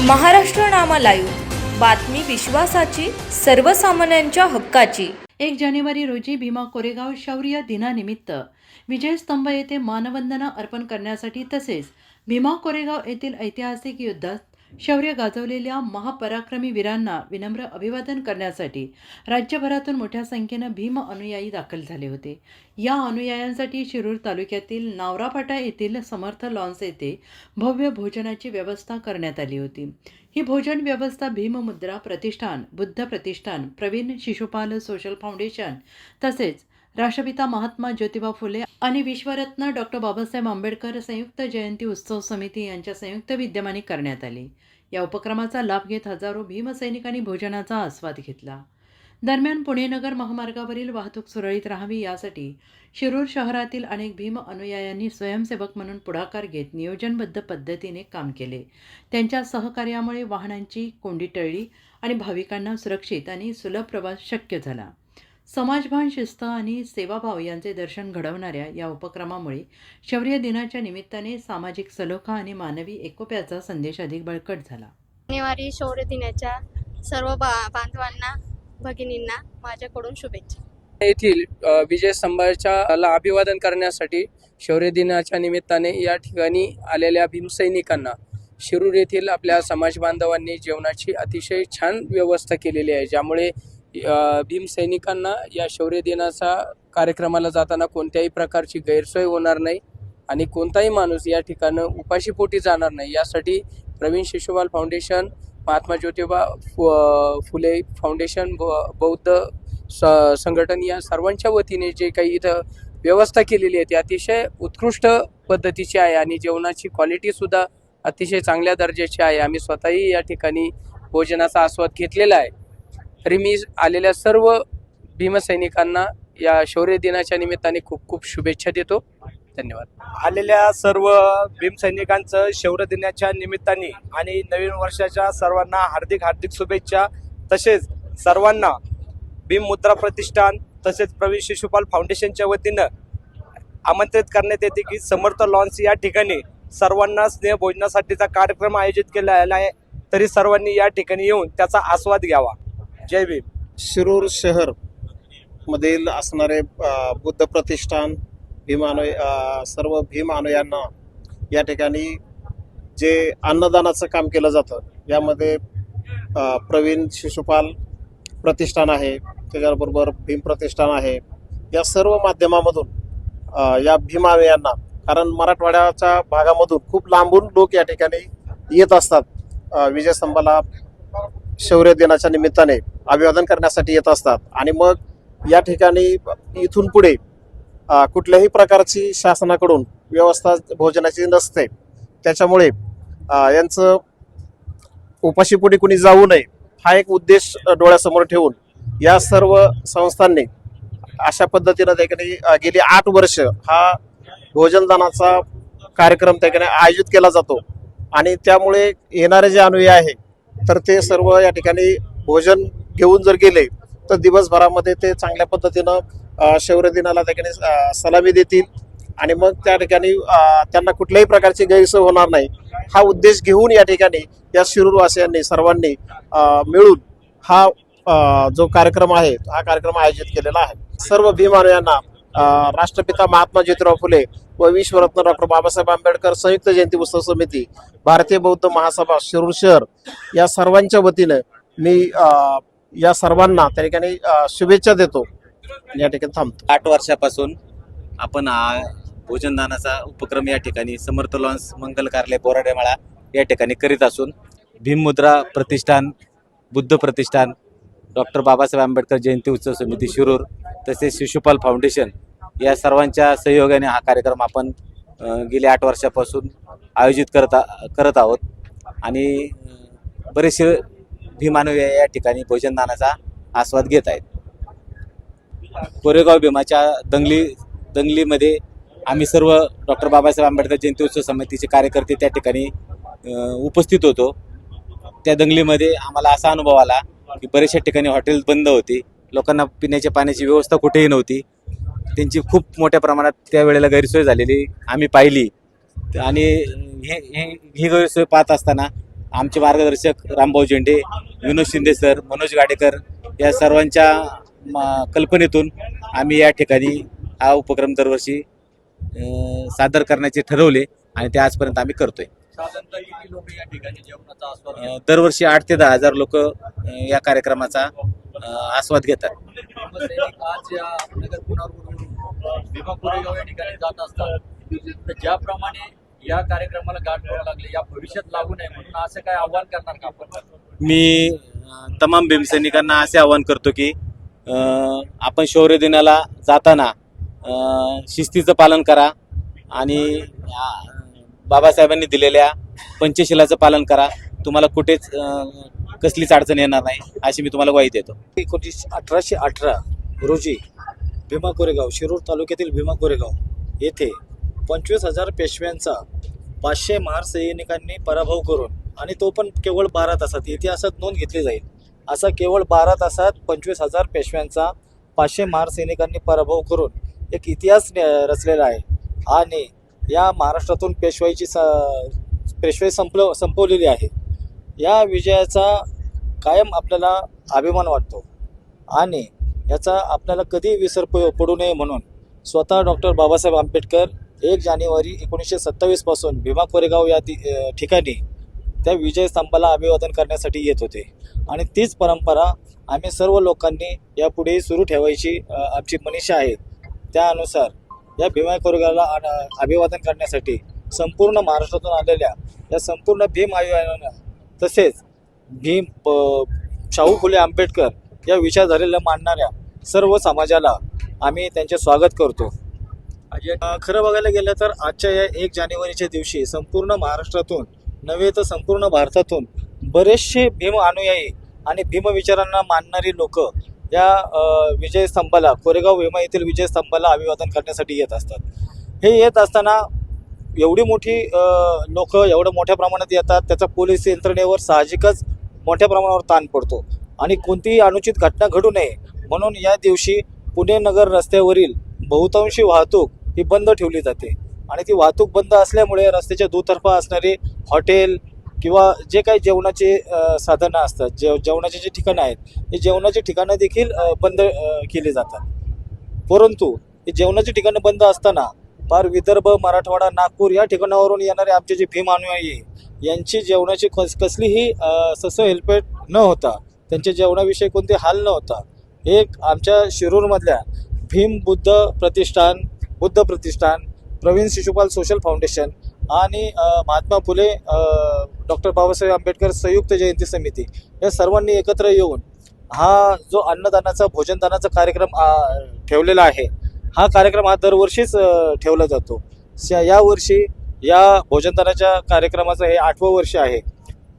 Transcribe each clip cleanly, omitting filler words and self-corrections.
महाराष्ट्र नामा live, बातमी विश्वासाची, सर्वसामान्यांच्या हक्काची। 1 जानेवारी रोजी भीमा कोरेगाव शौर्य दिनानिमित्त विजयस्तंभ येथे मानवंदना अर्पण करण्यासाठी तसेच भीमा कोरेगाव येथील ऐतिहासिक युद्धात शौर्य गाजवलेल्या महापराक्रमी वीरांना विनम्र अभिवादन करण्यासाठी राज्यभरातून मोठ्या संख्येने भीम अनुयायी दाखल झाले होते। या अनुयायांसाठी शिरूर तालुक्यातील नावराफाटा येथील समर्थ लॉन्स येथे भव्य भोजनाची व्यवस्था करण्यात आली होती। ही भोजन व्यवस्था भीममुद्रा प्रतिष्ठान, बुद्ध प्रतिष्ठान, प्रवीण शिशुपाल सोशल फाउंडेशन तसेच राष्ट्रपिता महात्मा ज्योतिबा फुले आणि विश्वरत्न डॉक्टर बाबासाहेब आंबेडकर संयुक्त जयंती उत्सव समिती यांच्या संयुक्त विद्यमाने करण्यात आली। या उपक्रमाचा लाभ घेत हजारो भीमसैनिकांनी भोजनाचा आस्वाद घेतला। दरम्यान पुणे नगर महामार्गावरील वाहतूक सुरळीत राहावी यासाठी शिरूर शहरातील अनेक भीम अनुयायांनी स्वयंसेवक म्हणून पुढाकार घेत नियोजनबद्ध पद्धतीने काम केले। त्यांच्या सहकार्यामुळे वाहनांची कोंडी टळली आणि भाविकांना सुरक्षित आणि सुलभ प्रवास शक्य झाला। समाजभान, शिस्त आणि सेवाभाव यांचे दर्शन घडवणाऱ्या या उपक्रमामुळे शौर्य दिनाच्या निमित्ताने सामाजिक सलोखा आणि मानवी एकोप्याचा संदेश अधिक बळकट झाला। शनिवारी शौर्य दिनाच्या सर्व बांधवांना, भगिनींना माझ्याकडून शुभेच्छा। येथील विजय स्तंभाला अभिवादन करण्यासाठी शौर्य दिनाच्या निमित्ताने या ठिकाणी आलेल्या भीमसैनिकांना शिरूर येथील आपल्या समाज बांधवांनी जेवणाची अतिशय छान व्यवस्था केलेली आहे, ज्यामुळे भीमसैनिकांना या शौर्य दिनाचा कार्यक्रमाला जाताना कोणत्याही प्रकारची गैरसोय होणार नाही आणि कोणताही माणूस या ठिकाणी उपाशीपोटी जाणार नाही। यासाठी प्रवीण शिशुपाल फाउंडेशन, महात्मा ज्योतिबा फुले फाउंडेशन, बौद्ध संघटन या सर्वांच्या वतीने जे काही इथं व्यवस्था केलेली आहे ती अतिशय उत्कृष्ट पद्धतीची आहे आणि जेवणाची क्वालिटीसुद्धा अतिशय चांगल्या दर्जाची आहे। आम्ही स्वतःही या ठिकाणी भोजनाचा आस्वाद घेतलेला आहे। तरी मी आलेल्या सर्व भीमसैनिकांना या शौर्य दिनाच्या निमित्ताने खूप खूप शुभेच्छा देतो। धन्यवाद। आलेल्या सर्व भीमसैनिकांचं शौर्य दिनाच्या निमित्ताने आणि नवीन वर्षाच्या सर्वांना हार्दिक हार्दिक शुभेच्छा। तसेच सर्वांना भीममुद्रा प्रतिष्ठान तसेच प्रवीण शिशुपाल फाउंडेशनच्या वतीनं आमंत्रित करण्यात येते की समर्थ लॉन्स या ठिकाणी सर्वांना स्नेहभोजनासाठीचा कार्यक्रम आयोजित केला आहे, तरी सर्वांनी या ठिकाणी येऊन त्याचा आस्वाद घ्यावा। जय भीम। शिरूर शहर मधील असणारे बुद्ध प्रतिष्ठान सर्व भीम अनुयांना या ठिकाणी जे अन्नदानाचं काम केलं जातं यामध्ये प्रवीण शिशुपाल प्रतिष्ठान आहे, त्याच्याबरोबर भीम प्रतिष्ठान आहे। या सर्व माध्यमामधून या भीम अनुयांना, कारण मराठवाड्याच्या भागामधून खूप लांबून लोक या ठिकाणी येत असतात, विजयस्तंभाला शौर्य दिनाच्या निमित्ताने अभिवादन करण्यासाठी येत असतात आणि मग या ठिकाणी इथून पुढे कुठल्याही प्रकारची शासनाकडून व्यवस्था भोजनाची नसते, त्याच्यामुळे यांचं उपाशीपोटी कुणी जाऊ नये हा एक उद्देश डोळ्यासमोर ठेवून या सर्व संस्थांनी अशा पद्धतीनं त्याकडे गेली 8 वर्ष हा भोजनदानाचा कार्यक्रम त्याकडे आयोजित केला जातो आणि त्यामुळे येणारे जे अनुयायी आहे तर ते सर्व या ठिकाणी भोजन घेऊन जर गेले तर दिवसभरामध्ये ते चांगल्या पद्धतीनं शौर्य दिनाला त्याकडे सलामी देतील आणि मग त्या ठिकाणी त्यांना कुठल्याही प्रकारची गैरसोय होणार नाही हा उद्देश घेऊन या ठिकाणी या शिरूरवासियांनी सर्वांनी मिळून हा जो कार्यक्रम आहे हा कार्यक्रम आयोजित केलेला आहे। सर्व भीम अनुयांना राष्ट्रपिता महात्मा ज्योतिबा फुले व विश्वरत्न डॉक्टर बाबासाहेब आंबेडकर संयुक्त जयंती उत्सव समिती, भारतीय बौद्ध महासभा शिरूर शहर या सर्वांच्या वतीने मी या सर्वांना त्या ठिकाणी शुभेच्छा देतो आणि या ठिकाणी थांबतो। 8 वर्षापासून आपण हा भोजनदानाचा उपक्रम या ठिकाणी समर्थ लॉन्स मंगल कार्यालय बोराडेमाळा या ठिकाणी करीत असून भीममुद्रा प्रतिष्ठान, बुद्ध प्रतिष्ठान, डॉक्टर बाबासाहेब आंबेडकर जयंती उत्सव समिती शिरूर तसेच शिशुपाल फाउंडेशन या सर्वांच्या सहयोगाने हा कार्यक्रम आपण गेल्या 8 वर्षापासून आयोजित करत आहोत आणि बरेचसे भीमानुयायी या ठिकाणी भोजनदानाचा आस्वाद घेत आहेत। कोरेगाव भीमाच्या दंगलीमध्ये आम्ही सर्व डॉक्टर बाबासाहेब आंबेडकर जयंती उत्सव समितीचे कार्यकर्ते त्या ठिकाणी उपस्थित होतो। त्या दंगलीमध्ये आम्हाला असा अनुभव आला की बरेचशा ठिकाणी हॉटेल्स बंद होती, लोकांना पिण्याच्या पाण्याची व्यवस्था कुठेही नव्हती, त्यांची खूप मोठ्या प्रमाणात त्यावेळेला गैरसोय झालेली आम्ही पाहिली आणि ही गैरसोय पाहत असताना आमचे मार्गदर्शक रामभाऊ झेंडे, विनोद शिंदे सर, मनोज गाडेकर या सर्वांच्या कल्पनेतून आम्ही या ठिकाणी हा उपक्रम दरवर्षी सादर करण्याचे ठरवले आणि ते आजपर्यंत आम्ही करतोय. साधारणतः किती लोक या ठिकाणी जेवणाचा आस्वाद घेतात? दरवर्षी 8 ते 10 हजार लोक या कार्यक्रमाचा आस्वाद घेतात. भीमसैनिक आज या नगर पुनर्वरून भीमा कोरेगाव या ठिकाणी जात असतात, तर ज्याप्रमाणे या कार्यक्रमाला गाठ पडायला लागले, या भविष्यात लागू नये म्हणून असं काय आव्हान करणार का आपण? मी तमाम भीमसैनिकांना असे आवाहन करतो की आपण शौर्य दिनाला जाताना शिस्तीचं पालन करा आणि बाबासाहेबांनी दिलेल्या पंचशिलाचं पालन करा. तुम्हाला कुठेच कसलीच अडचण येणार नाही अशी मी तुम्हाला ग्वाही देतो. 1818 रोजी भीमा कोरेगाव, शिरूर तालुक्यातील भीमा कोरेगाव येथे 25,000 पेशव्यांचा 500 महार सैनिकांनी पराभव करून, आणि तो पण केवळ 12 तासात, इतिहासात नोंद घेतली जाईल असा केवळ 12 तासात 25,000 पेशव्यांचा 500 महार सैनिकांनी पराभव करून एक इतिहास रचलेला आहे. आणि या महाराष्ट्रातून पेशवाई संपवलेली आहे. या विजयाचा कायम आपल्याला अभिमान वाटतो आणि याचा आपल्याला कधी विसर पडू नये म्हणून स्वतः डॉक्टर बाबासाहेब आंबेडकर 1 जानेवारी 1927 पासून भीमा कोरेगाव या ठिकाणी त्या विजय स्तंभाला अभिवादन करण्यासाठी येत होते. आणि तीच परंपरा आम्ही सर्व लोकांनी यापुढे सुरू ठेवायची आमची मनीषा आहे. त्यानुसार या भीमा कोरेगावला अभिवादन करण्यासाठी संपूर्ण महाराष्ट्रातून आलेल्या या संपूर्ण भीम आयोगानं तसेच शाहू फुले आंबेडकर या विचारधारेला मानणाऱ्या सर्व समाजाला आम्ही त्यांचे स्वागत करतो. खरं बघायला गेलं तर आजच्या या 1 जानेवारीच्या दिवशी संपूर्ण महाराष्ट्रातून नव्हे तर संपूर्ण भारतातून बरेचसे भीम अनुयायी आणि भीम विचारांना मानणारी लोक या विजयस्तंभाला, कोरेगाव भीमा येथील विजयस्तंभाला अभिवादन करण्यासाठी येत असतात. हे येत असताना एवढी मोठी लोक एवढं मोठ्या प्रमाणात येतात, त्याचा पोलीस यंत्रणेवर साहजिकच मोठ्या प्रमाणावर ताण पडतो आणि कोणतीही अनुचित घटना घडू नये म्हणून या दिवशी पुणे नगर रस्त्यावरील बहुतांशी वाहतूक ही बंद ठेवली जाते. आणि ती वाहतूक बंद असल्यामुळे रस्त्याच्या दुतर्फा असणारे हॉटेल किंवा जे काही जेवणाचे साधनं असतात, जेवणाचे जे ठिकाणं आहेत, हे जेवणाची ठिकाणं देखील बंद केली जातात. परंतु हे जेवणाची ठिकाणं बंद असताना फार विदर्भ, मराठवाडा, नागपूर या ठिकाणावरून येणारे आमचे जे भीम अनुयायी यांची जेवणाची कसलीही हेलपेट न होता, त्यांच्या जेवणाविषयी कोणते हाल न होता, एक आमच्या शिरूरमधल्या भीम बुद्ध प्रतिष्ठान, प्रवीण शिशुपाल सोशल फाउंडेशन आणि महात्मा फुले डॉक्टर बाबासाहेब आंबेडकर संयुक्त जयंती समिती या सर्वांनी एकत्र येऊन हा जो अन्नदानाचा, भोजनदानाचा कार्यक्रम ठेवलेला आहे, हा कार्यक्रम दरवर्षीच ठेवला जातो. यावर्षी या भोजनदानाच्या कार्यक्रमाचं हे 8वं वर्ष आहे.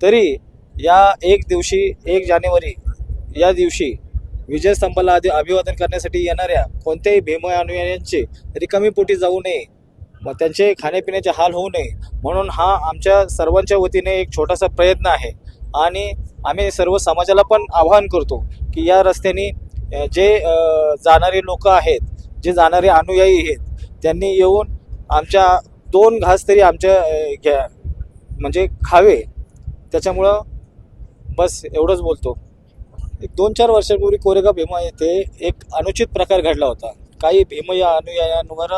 तरी या 1 जानेवारी या दिवशी विजयस्तंभाला अभिवादन करण्यासाठी येणाऱ्या कोणत्याही भीम अनुयायांचे रिकामी पोटी जाऊ नये, मग त्यांचे खाण्यापिण्याचे हाल होऊ नये म्हणून हा आमच्या सर्वांच्या वतीने एक छोटासा प्रयत्न आहे. आणि आम्ही सर्व समाजाला पण आवाहन करतो की या रस्त्याने जे जाणारे लोक आहेत, जे जाणारे अनुयायी आहेत, त्यांनी येऊन आमच्या 2 घास तरी आमच्या म्हणजे खावे. त्याच्यामुळं बस एवढंच बोलतो. 2-4 वर्षापूर्वी कोरेगाव भीमा येथे एक अनुचित प्रकार घडला होता. काही भीम या अनुयायांवर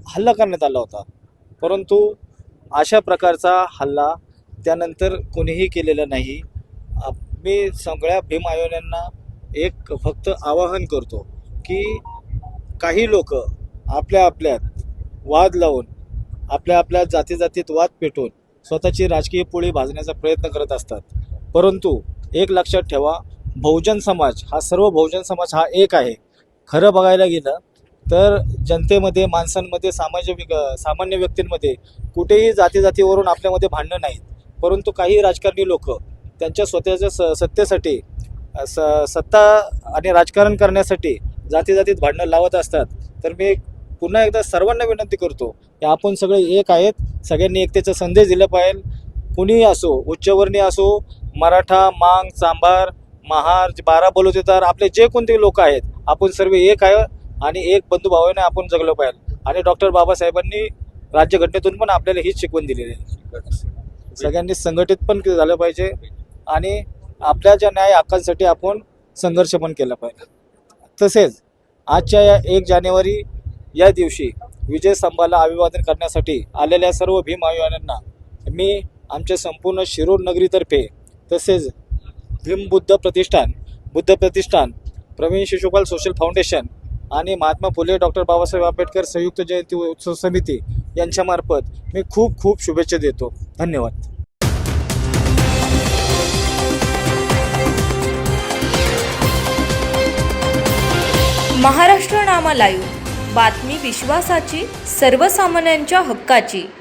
हल्ला करण्यात आला होता, परंतु अशा प्रकारचा हल्ला त्यानंतर कोणीही केलेला नाही. मी सगळ्या भीम आयोगांना एक फक्त आवाहन करतो की काही लोक आपल्या आपल्यात वाद लावून, आपल्या जातीत वाद पेटून स्वतःची राजकीय पोळी भाजण्याचा प्रयत्न करत असतात. परंतु एक लक्षात ठेवा, बहुजन समाज हा, सर्व बहुजन समाज हा एक आहे. खरं बघायला गेलं तर जनतेमध्ये, माणसांमध्ये, सामान्य व्यक्तींमध्ये कुठेही जातीवरून आपल्यामध्ये भांडणं नाहीत. परंतु काही राजकारणी लोक त्यांच्या स्वतःच्या सत्तेसाठी, सत्ता आणि राजकारण करण्यासाठी जातीत भांडणं लावत असतात. तर मी पुन्हा एकदा सर्वांना विनंती करतो की आपण सगळे एक आहेत, सगळ्यांनी एकतेचा संदेश दिला पाहिजे. कुणीही असो, उच्चवर्णीय असो, मराठा, मांग, चांभार, महार, 12 बलुतेदार, आपले जे कोणते लोक आहेत, आपण सर्व एक आहे आणि एक बंधुभावाने आपण जगलो पाहिजे. आणि डॉक्टर बाबासाहेबांनी राज्यघटनेतून पण आपल्याला हीच शिकवण दिलेली आहे. सगळ्यांनी संघटित पण झालं पाहिजे आणि आपल्या ज्या न्याय हक्कांसाठी आपण संघर्ष पण केला पाहिजे. तसेच आजच्या या 1 जानेवारी या दिवशी विजय स्तंभाला अभिवादन करण्यासाठी आलेल्या सर्व भीम अनुयायांना मी आमच्या संपूर्ण शिरूर नगरीतर्फे तसेच भीम बुद्ध प्रतिष्ठान प्रवीण शिशुपाल सोशल फाउंडेशन आणि महात्मा फुले डॉक्टर बाबासाहेब आंबेडकर संयुक्त जयंती उत्सव समिती यांच्यामार्फत मी खूप खूप शुभेच्छा देतो. धन्यवाद. महाराष्ट्र नामा लाईव्ह, बातमी विश्वासाची, सर्वसामान्यांच्या हक्काची.